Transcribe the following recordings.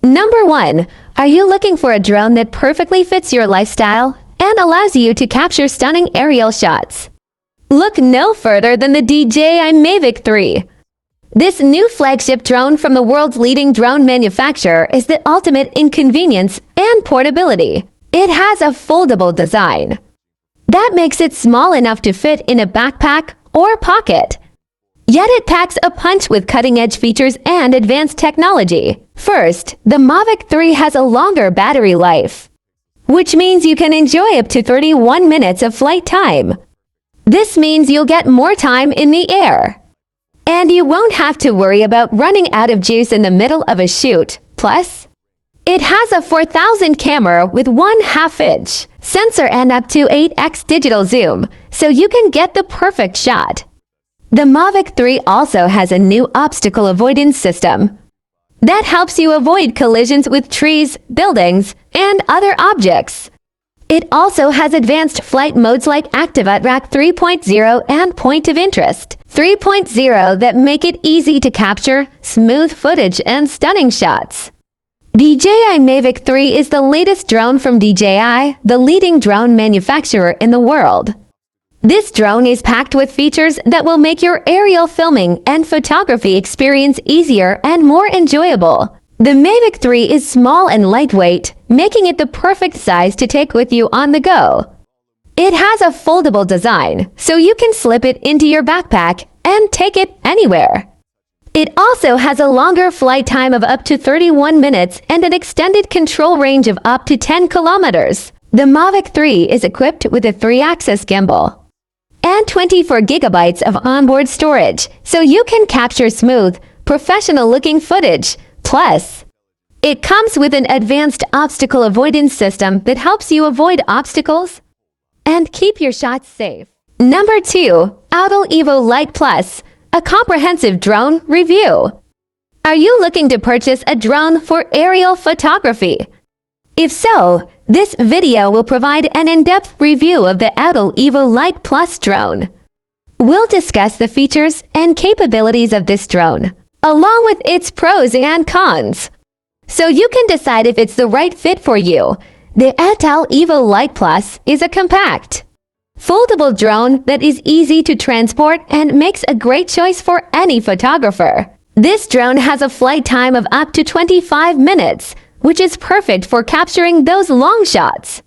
Number 1. Are you looking for a drone that perfectly fits your lifestyle and allows you to capture stunning aerial shots? Look no further than the DJI Mavic 3. This new flagship drone from the world's leading drone manufacturer is the ultimate in convenience and portability. It has a foldable design that makes it small enough to fit in a backpack or pocket. Yet it packs a punch with cutting-edge features and advanced technology. First, the Mavic 3 has a longer battery life, which means you can enjoy up to 31 minutes of flight time. This means you'll get more time in the air, and you won't have to worry about running out of juice in the middle of a shoot. Plus, it has a 4000 camera with 1/2-inch sensor and up to 8x digital zoom, so you can get the perfect shot. The Mavic 3 also has a new obstacle avoidance system that helps you avoid collisions with trees, buildings, and other objects. It also has advanced flight modes like Active Rack 3.0 and Point of Interest 3.0 that make it easy to capture smooth footage and stunning shots. DJI Mavic 3 is the latest drone from DJI, the leading drone manufacturer in the world. This drone is packed with features that will make your aerial filming and photography experience easier and more enjoyable. The Mavic 3 is small and lightweight, making it the perfect size to take with you on the go. It has a foldable design, so you can slip it into your backpack and take it anywhere. It also has a longer flight time of up to 31 minutes and an extended control range of up to 10 kilometers. The Mavic 3 is equipped with a 3-axis gimbal and 24 gigabytes of onboard storage, so you can capture smooth, professional-looking footage. Plus, it comes with an advanced obstacle avoidance system that helps you avoid obstacles and keep your shots safe. Number 2. Autel Evo Lite Plus, a comprehensive drone review. Are you looking to purchase a drone for aerial photography? If so, this video will provide an in-depth review of the Autel Evo Lite Plus drone. We'll discuss the features and capabilities of this drone, along with its pros and cons, so you can decide if it's the right fit for you. The Autel Evo Lite Plus is a compact, foldable drone that is easy to transport and makes a great choice for any photographer. This drone has a flight time of up to 25 minutes, which is perfect for capturing those long shots.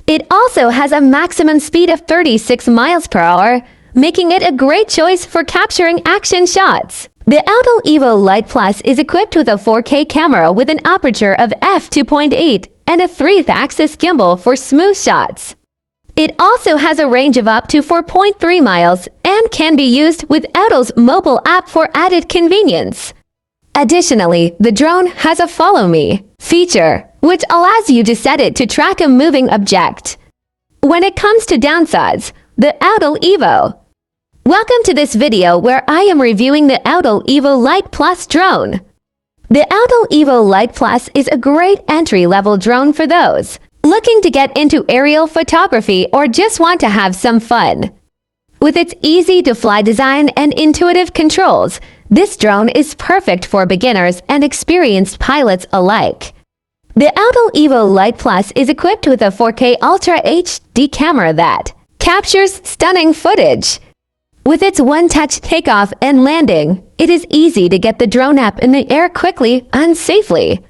It also has a maximum speed of 36 miles per hour, making it a great choice for capturing action shots. The Autel Evo Lite Plus is equipped with a 4K camera with an aperture of f2.8 and a 3-axis gimbal for smooth shots. It also has a range of up to 4.3 miles and can be used with Autel's mobile app for added convenience. Additionally, the drone has a Follow Me feature, which allows you to set it to track a moving object. When it comes to downsides, the Autel Evo. Welcome to this video where I am reviewing the Autel Evo Lite Plus drone. The Autel Evo Lite Plus is a great entry-level drone for those looking to get into aerial photography or just want to have some fun. With its easy-to-fly design and intuitive controls, this drone is perfect for beginners and experienced pilots alike. The Autel Evo Lite Plus is equipped with a 4K Ultra HD camera that captures stunning footage. With its one-touch takeoff and landing, it is easy to get the drone up in the air quickly and safely.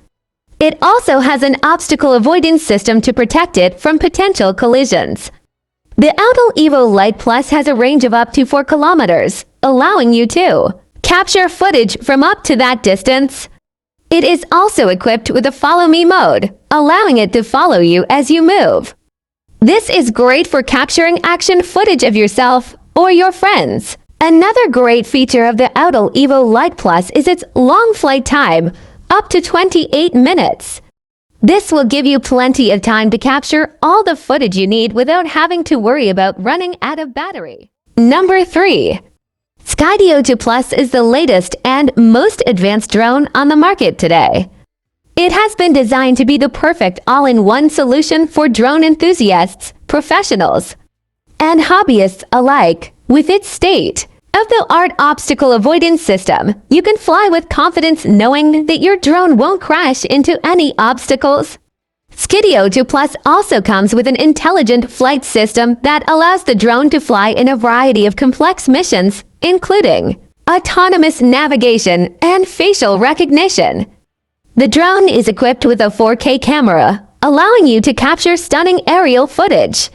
It also has an obstacle avoidance system to protect it from potential collisions. The Autel Evo Lite Plus has a range of up to 4 kilometers, allowing you to capture footage from up to that distance. It is also equipped with a Follow Me mode, allowing it to follow you as you move. This is great for capturing action footage of yourself or your friends. Another great feature of the Autel Evo Lite Plus is its long flight time, up to 28 minutes. This will give you plenty of time to capture all the footage you need without having to worry about running out of battery. Number 3. Skydio 2 Plus is the latest and most advanced drone on the market today. It has been designed to be the perfect all-in-one solution for drone enthusiasts, professionals, and hobbyists alike. With its state state-of-the-art obstacle avoidance system. You can fly with confidence knowing that your drone won't crash into any obstacles. Skydio 2 Plus also comes with an intelligent flight system that allows the drone to fly in a variety of complex missions, including autonomous navigation and facial recognition. The drone is equipped with a 4K camera, allowing you to capture stunning aerial footage.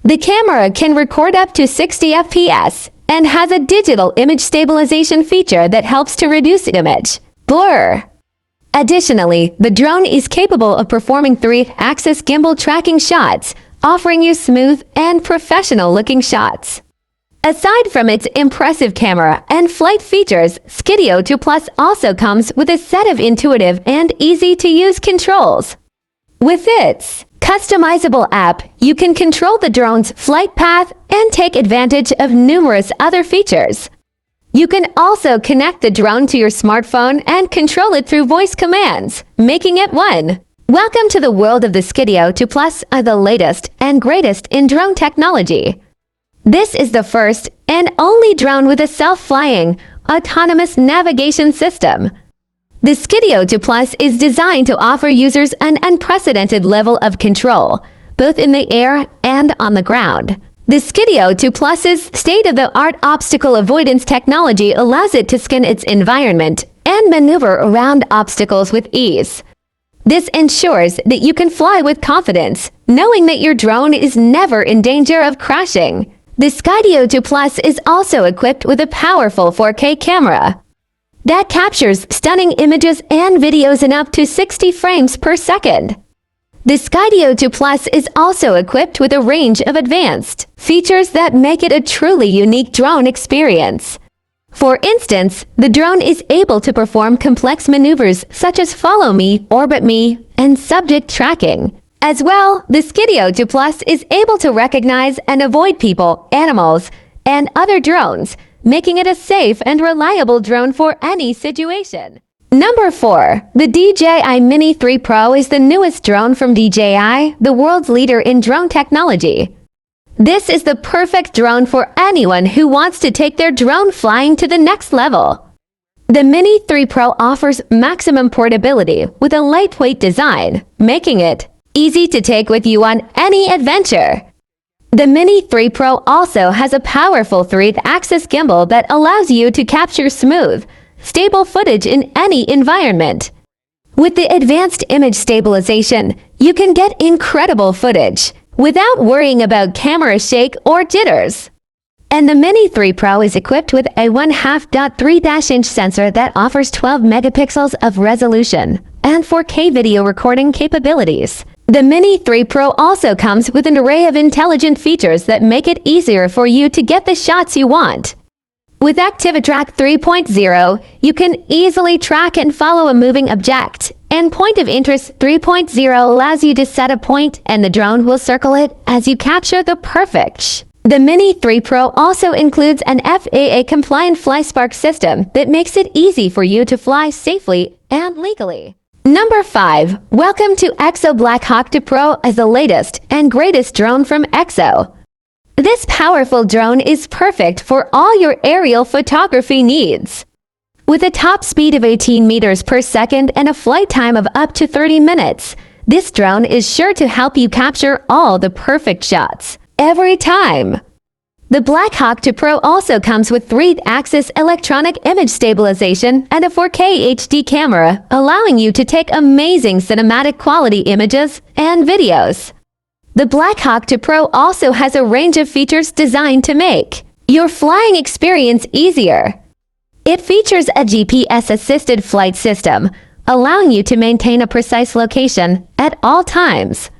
The camera can record up to 60 FPS and has a digital image stabilization feature that helps to reduce image blur. Additionally, the drone is capable of performing 3-axis gimbal tracking shots, offering you smooth and professional-looking shots. Aside from its impressive camera and flight features, Skydio 2 Plus also comes with a set of intuitive and easy-to-use controls. With its customizable app, you can control the drone's flight path and take advantage of numerous other features. You can also connect the drone to your smartphone and control it through voice commands, making it one. Welcome to the world of the Skydio 2 Plus, the latest and greatest in drone technology. This is the first and only drone with a self-flying, autonomous navigation system. The Skydio 2 Plus is designed to offer users an unprecedented level of control, both in the air and on the ground. The Skydio 2 Plus's state-of-the-art obstacle avoidance technology allows it to scan its environment and maneuver around obstacles with ease. This ensures that you can fly with confidence, knowing that your drone is never in danger of crashing. The Skydio 2 Plus is also equipped with a powerful 4K camera that captures stunning images and videos in up to 60 frames per second. The Skydio 2 Plus is also equipped with a range of advanced features that make it a truly unique drone experience. For instance, the drone is able to perform complex maneuvers such as follow me, orbit me, and subject tracking. As well, the Skydio 2 Plus is able to recognize and avoid people, animals, and other drones, making it a safe and reliable drone for any situation. Number 4. The DJI Mini 3 Pro is the newest drone from DJI, the world's leader in drone technology. This is the perfect drone for anyone who wants to take their drone flying to the next level. The Mini 3 Pro offers maximum portability with a lightweight design, making it easy to take with you on any adventure. The Mini 3 Pro also has a powerful 3-axis gimbal that allows you to capture smooth, stable footage in any environment. With the advanced image stabilization, you can get incredible footage without worrying about camera shake or jitters. And the Mini 3 Pro is equipped with a 1/2.3-inch sensor that offers 12 megapixels of resolution and 4K video recording capabilities. The Mini 3 Pro also comes with an array of intelligent features that make it easier for you to get the shots you want. With ActiviTrack 3.0, you can easily track and follow a moving object, and Point of Interest 3.0 allows you to set a point and the drone will circle it as you capture the perfect shot. The Mini 3 Pro also includes an FAA-compliant FlySpark system that makes it easy for you to fly safely and legally. Number 5. Welcome to EXO Blackhawk 2 Pro as the latest and greatest drone from EXO. This powerful drone is perfect for all your aerial photography needs. With a top speed of 18 meters per second and a flight time of up to 30 minutes, this drone is sure to help you capture all the perfect shots every time. The Blackhawk 2 Pro also comes with 3-axis electronic image stabilization and a 4K HD camera, allowing you to take amazing cinematic quality images and videos. The Blackhawk 2 Pro also has a range of features designed to make your flying experience easier. It features a GPS-assisted flight system, allowing you to maintain a precise location at all times.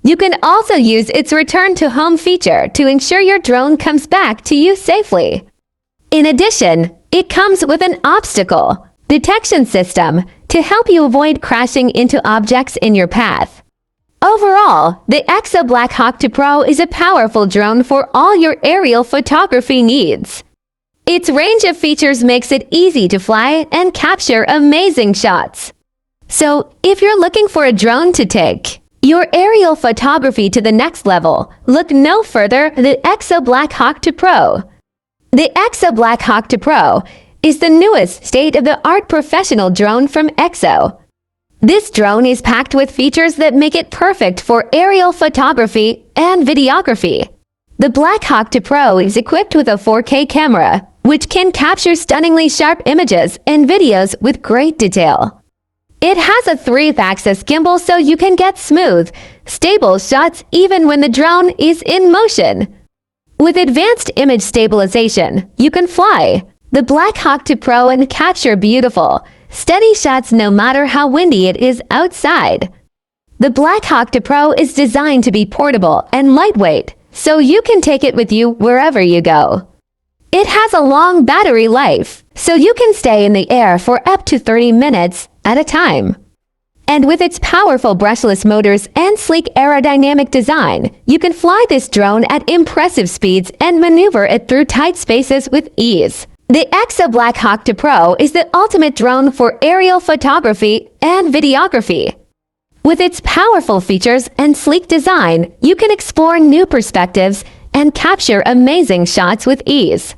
You can also use its return to home feature to ensure your drone comes back to you safely. In addition, it comes with an obstacle detection system to help you avoid crashing into objects in your path. Overall, the EXO Blackhawk 2 Pro is a powerful drone for all your aerial photography needs. Its range of features makes it easy to fly and capture amazing shots. So, if you're looking for a drone to take your aerial photography to the next level, look no further than the EXO Blackhawk 2 Pro. The EXO Blackhawk 2 Pro is the newest state-of-the-art professional drone from EXO. This drone is packed with features that make it perfect for aerial photography and videography. The Blackhawk 2 Pro is equipped with a 4K camera, which can capture stunningly sharp images and videos with great detail. It has a 3-axis gimbal so you can get smooth, stable shots even when the drone is in motion. With advanced image stabilization, you can fly the Blackhawk 2 Pro and capture beautiful, steady shots no matter how windy it is outside. The Blackhawk 2 Pro is designed to be portable and lightweight, so you can take it with you wherever you go. It has a long battery life, so you can stay in the air for up to 30 minutes at a time. And with its powerful brushless motors and sleek aerodynamic design, you can fly this drone at impressive speeds and maneuver it through tight spaces with ease. The EXO Blackhawk 2 Pro is the ultimate drone for aerial photography and videography. With its powerful features and sleek design, you can explore new perspectives and capture amazing shots with ease.